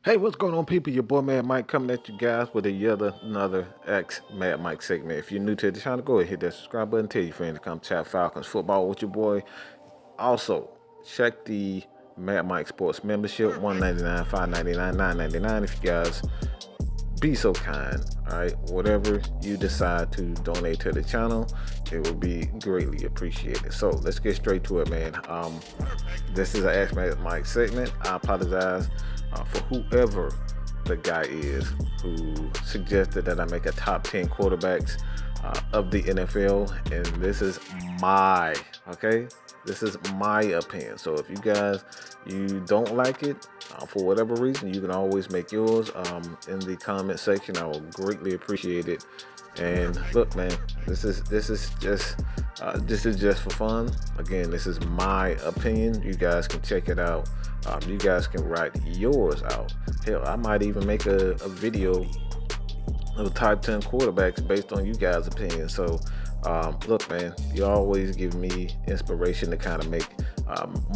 Hey, what's going on, people? Your boy Mad Mike coming at you guys with another Mad Mike segment. If you're new to the channel, go ahead hit that subscribe button. Tell your friends to come chat Falcons football with your boy. Also, check the Mad Mike Sports membership, $1.99, $5.99, $9.99. If you guys be so kind, all right? Whatever you decide to donate to the channel, it will be greatly appreciated. So let's get straight to it, man. This is an Ask Mike segment. I apologize for whoever the guy is who suggested that I make a top 10 quarterbacks of the NFL, and this is my okay. This is my opinion. So if you don't like it for whatever reason, you can always make yours in the comment section. I will greatly appreciate it. And look, man, this is just for fun. Again, this is my opinion. You guys can check it out. You guys can write yours out. Hell, I might even make a video of top 10 quarterbacks based on you guys' opinion. So, look, man, you always give me inspiration to kind of make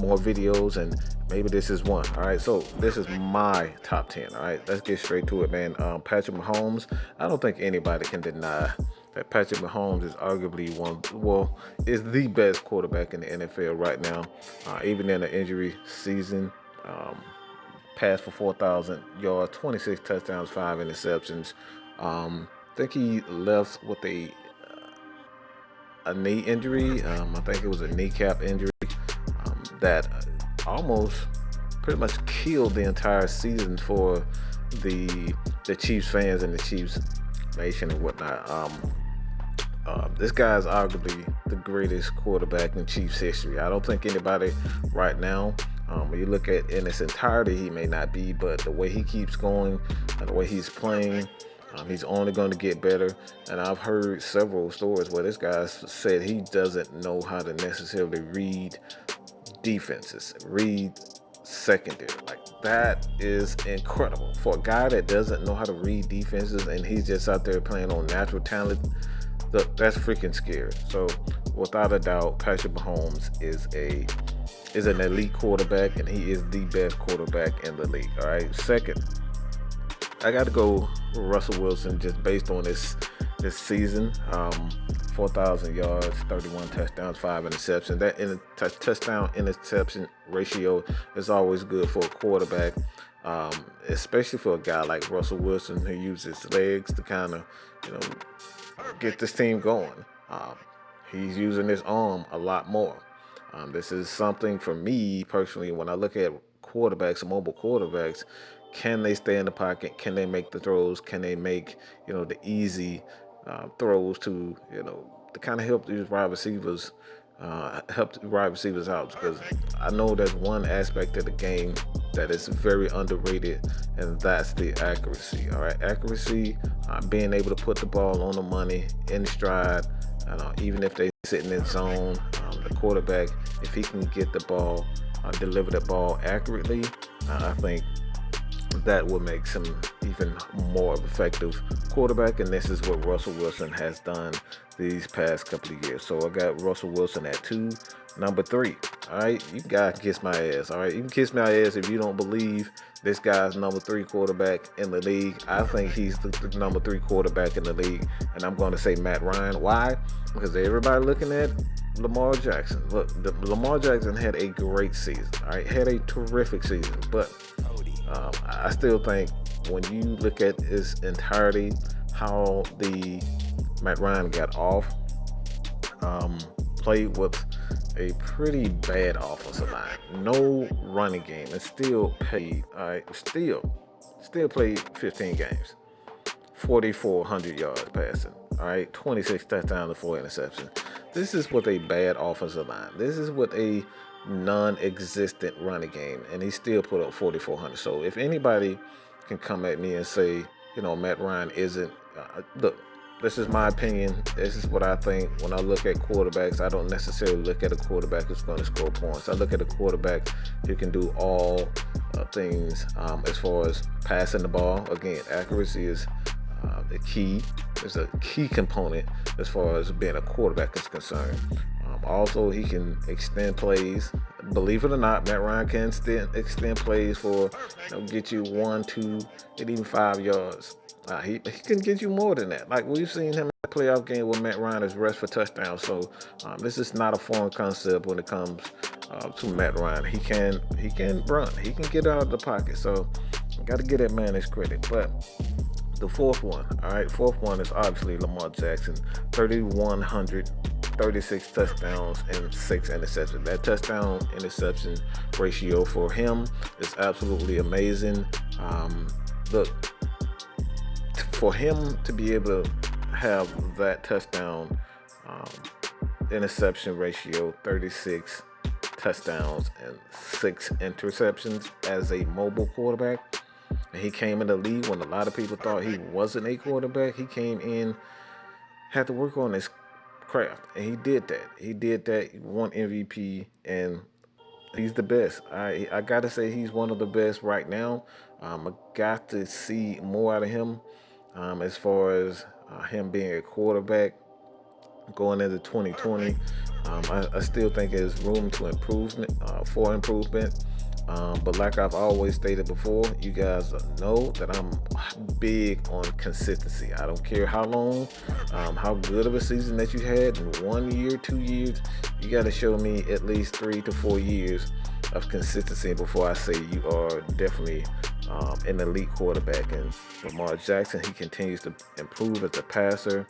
more videos, and maybe this is one. All right, so this is my top 10. All right, let's get straight to it, man. Patrick Mahomes. I don't think anybody can deny that Patrick Mahomes is arguably is the best quarterback in the NFL right now, even in an injury season. Passed for 4,000 yards, 26 touchdowns, 5 interceptions. I think he left with a knee injury. I think it was a kneecap injury that almost pretty much killed the entire season for the Chiefs fans and the Chiefs nation and whatnot. This guy is arguably the greatest quarterback in Chiefs history. I don't think anybody right now, when you look at in its entirety, he may not be, but the way he keeps going and the way he's playing, he's only going to get better. And I've heard several stories where this guy said he doesn't know how to necessarily read defenses, read secondary. Like, that is incredible for a guy that doesn't know how to read defenses, and he's just out there playing on natural talent. Look, that's freaking scary. So without a doubt, Patrick Mahomes is an elite quarterback, and he is the best quarterback in the league. All right. Second, I got to go with Russell Wilson just based on this season. 4,000 yards, 31 touchdowns, 5 interceptions. That touchdown interception ratio is always good for a quarterback, especially for a guy like Russell Wilson who uses his legs to kind of, get this team going. He's using his arm a lot more. This is something for me personally when I look at quarterbacks, mobile quarterbacks. Can they stay in the pocket? Can they make the throws? Can they make the easy throws to kind of help these wide receivers, out? Because I know there's one aspect of the game that is very underrated, and that's the accuracy. All right, accuracy, being able to put the ball on the money in stride, even if they sitting in zone. The quarterback, if he can get the ball, deliver the ball accurately, I think that will make him even more of an effective quarterback, and this is what Russell Wilson has done these past couple of years. So I got Russell Wilson at 2. Number 3, all right, you guys kiss my ass. All right, you can kiss my ass if you don't believe this guy's number 3 quarterback in the league. I think he's the number 3 quarterback in the league, and I'm going to say Matt Ryan. Why? Because everybody looking at Lamar Jackson. Look, Lamar Jackson had a great season. All right, had a terrific season, but I still think when you look at his entirety, how the Matt Ryan got off, played with a pretty bad offensive line, no running game, and still played. All right, still played 15 games, 4,400 yards passing. All right, 26 touchdowns and 4 interceptions. This is with a bad offensive line. This is with a non-existent running game, and he still put up 4,400. So if anybody can come at me and say, Matt Ryan isn't, look, this is my opinion. This is what I think. When I look at quarterbacks, I don't necessarily look at a quarterback who's going to score points. I look at a quarterback who can do all things as far as passing the ball. Again, accuracy is the key. It's a key component as far as being a quarterback is concerned. Also, he can extend plays believe it or not, Matt Ryan can extend plays for, get you 1, 2, and even 5 yards. He can get you more than that. Like we've seen him in the playoff game with Matt Ryan is rest for touchdowns. So this is not a foreign concept when it comes to Matt Ryan. He can run. He can get out of the pocket. So got to get that man his credit. But the fourth one, all right, fourth one is obviously Lamar Jackson, 3,136 touchdowns and 6 interceptions. That touchdown interception ratio for him is absolutely amazing. Look, for him to be able to have that touchdown interception ratio, 36 touchdowns and 6 interceptions as a mobile quarterback. And he came in the league when a lot of people thought he wasn't a quarterback. He came in, had to work on his craft, and he did that. He won MVP, and he's the best. I gotta say he's one of the best right now. I got to see more out of him as far as him being a quarterback going into 2020. I still think there's room for improvement. But like I've always stated before, you guys know that I'm big on consistency. I don't care how long, how good of a season that you had in 1 year, 2 years. You got to show me at least 3 to 4 years of consistency before I say you are definitely an elite quarterback. And Lamar Jackson, he continues to improve as a passer.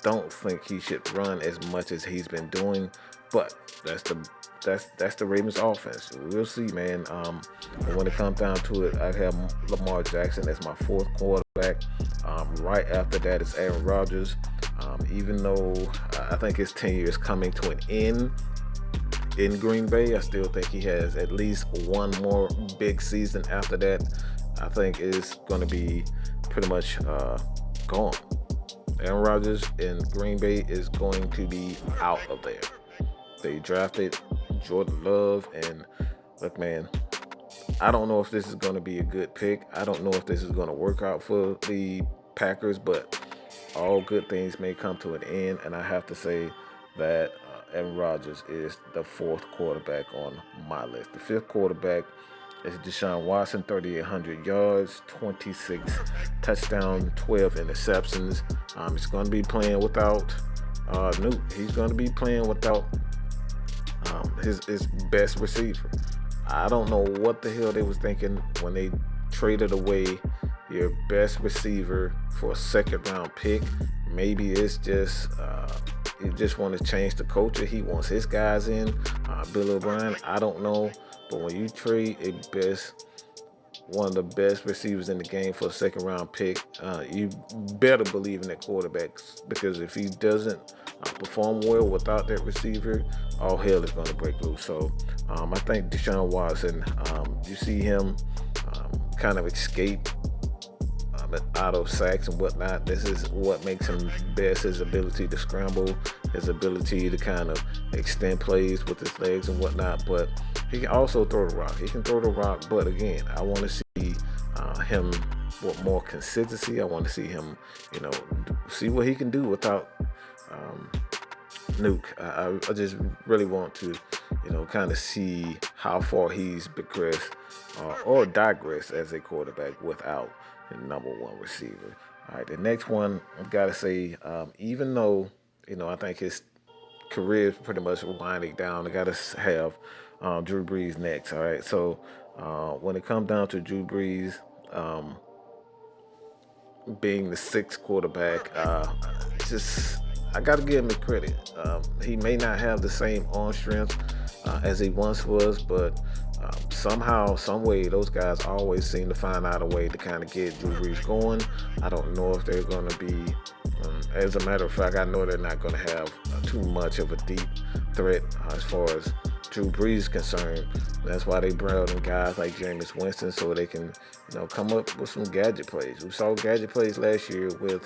Don't think he should run as much as he's been doing, but that's the Ravens offense. We'll see, man. When it comes down to it, I have Lamar Jackson as my fourth quarterback. Right after that is Aaron Rodgers. Even though I think his tenure is coming to an end in Green Bay, I still think he has at least one more big season after that. I think it's going to be pretty much gone. Aaron Rodgers in Green Bay is going to be out of there. They drafted Jordan Love, and look, man, I don't know if this is going to be a good pick. I don't know if this is going to work out for the Packers, but all good things may come to an end, and I have to say that Aaron Rodgers is the fourth quarterback on my list. The fifth quarterback is Deshaun Watson, 3,800 yards, 26 touchdowns, 12 interceptions. He's going to be playing without Nuke. He's going to be playing without his best receiver. I don't know what the hell they was thinking when they traded away your best receiver for a second-round pick. Maybe it's just he just want to change the culture. He wants his guys in. Bill O'Brien, I don't know. But when you trade one of the best receivers in the game for a second-round pick, you better believe in that quarterback, because if he doesn't perform well without that receiver, all hell is going to break loose. So I think Deshaun Watson, you see him kind of escape out of sacks and whatnot. This is what makes him best, his ability to scramble, his ability to kind of extend plays with his legs and whatnot. But he can also throw the rock. He can throw the rock, but again, I want to see him with more consistency. I want to see him, see what he can do without Nuke. I just really want to, kind of see how far he's progressed or digressed as a quarterback without the number one receiver. All right, the next one, I've got to say, even though, I think his career is pretty much winding down, I got to have Drew Brees next. All right, so when it comes down to Drew Brees being the sixth quarterback, I got to give him the credit. He may not have the same arm strength as he once was, but somehow, some way, those guys always seem to find out a way to kind of get Drew Brees going. I don't know if they're going to be, as a matter of fact, I know they're not going to have too much of a deep threat as far as Drew Brees is concerned. That's why they brought in guys like Jameis Winston, so they can, come up with some gadget plays. We saw gadget plays last year with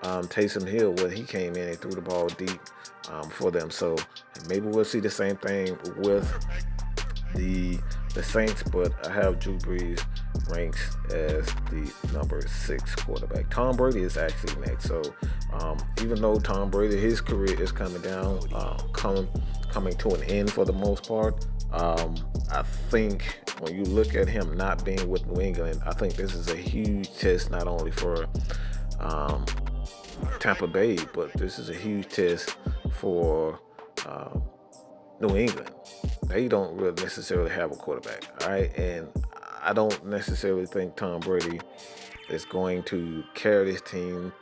Taysom Hill, where he came in and threw the ball deep for them. So maybe we'll see the same thing with the Saints, but I have Drew Brees ranks as the number 6 quarterback. Tom Brady is actually next. So even though Tom Brady, his career is coming down, coming to an end for the most part, I think when you look at him not being with New England, I think this is a huge test not only for Tampa Bay, but this is a huge test for New England. They don't really necessarily have a quarterback, all right? And I don't necessarily think Tom Brady is going to carry this team,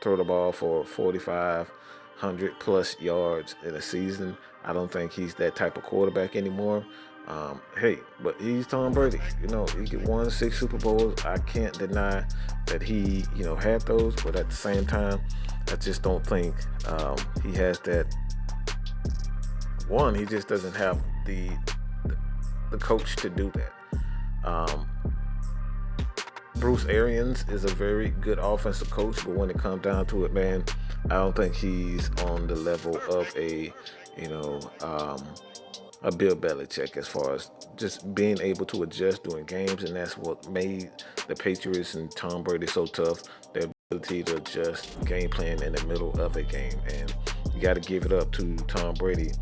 throw the ball for 4,500 plus yards in a season. I don't think he's that type of quarterback anymore. But he's Tom Brady. He won 6 Super Bowls. I can't deny that he, had those, but at the same time, I just don't think he has that. One, he just doesn't have the coach to do that. Bruce Arians is a very good offensive coach, but when it comes down to it, man, I don't think he's on the level of a Bill Belichick as far as just being able to adjust during games, and that's what made the Patriots and Tom Brady so tough. Their ability to adjust game plan in the middle of a game, and you got to give it up to Tom Brady.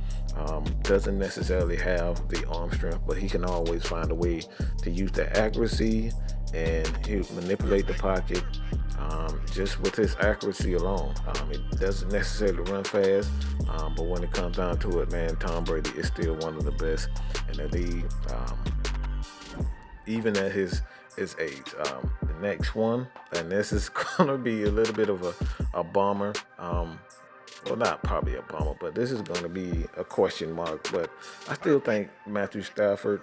Doesn't necessarily have the arm strength, but he can always find a way to use the accuracy, and he'll manipulate the pocket just with his accuracy alone. It doesn't necessarily run fast, but when it comes down to it, man, Tom Brady is still one of the best in the league, even at his age. The next one, and this is going to be a little bit of a bomber. Well, not probably a bomber, but this is going to be a question mark. But I still think Matthew Stafford,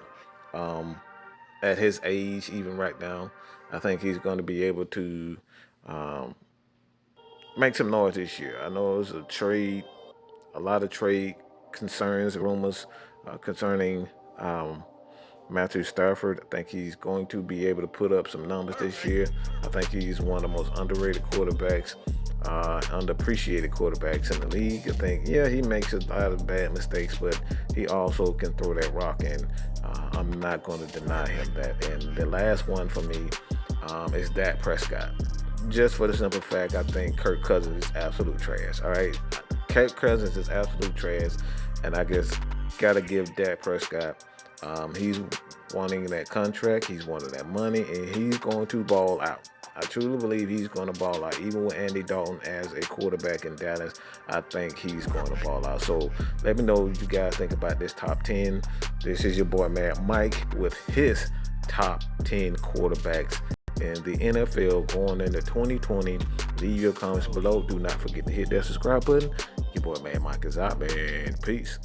at his age, even right now, I think he's going to be able to make some noise this year. I know it was a lot of trade concerns, rumors concerning Matthew Stafford. I think he's going to be able to put up some numbers this year. I think he's one of the most underrated quarterbacks, underappreciated quarterbacks in the league. I think, he makes a lot of bad mistakes, but he also can throw that rock, and I'm not going to deny him that. And the last one for me is Dak Prescott. Just for the simple fact, I think Kirk Cousins is absolute trash. All right, Kirk Cousins is absolute trash, and I just gotta give Dak Prescott. He's wanting that contract, he's wanting that money, and he's going to ball out. I truly believe he's going to ball out. Even with Andy Dalton as a quarterback in Dallas, I think he's going to ball out. So let me know what you guys think about this top 10. This is your boy MadMike with his top 10 quarterbacks in the NFL going into 2020. Leave your comments below. Do not forget to hit that subscribe button. Your boy MadMike is out, man. Peace.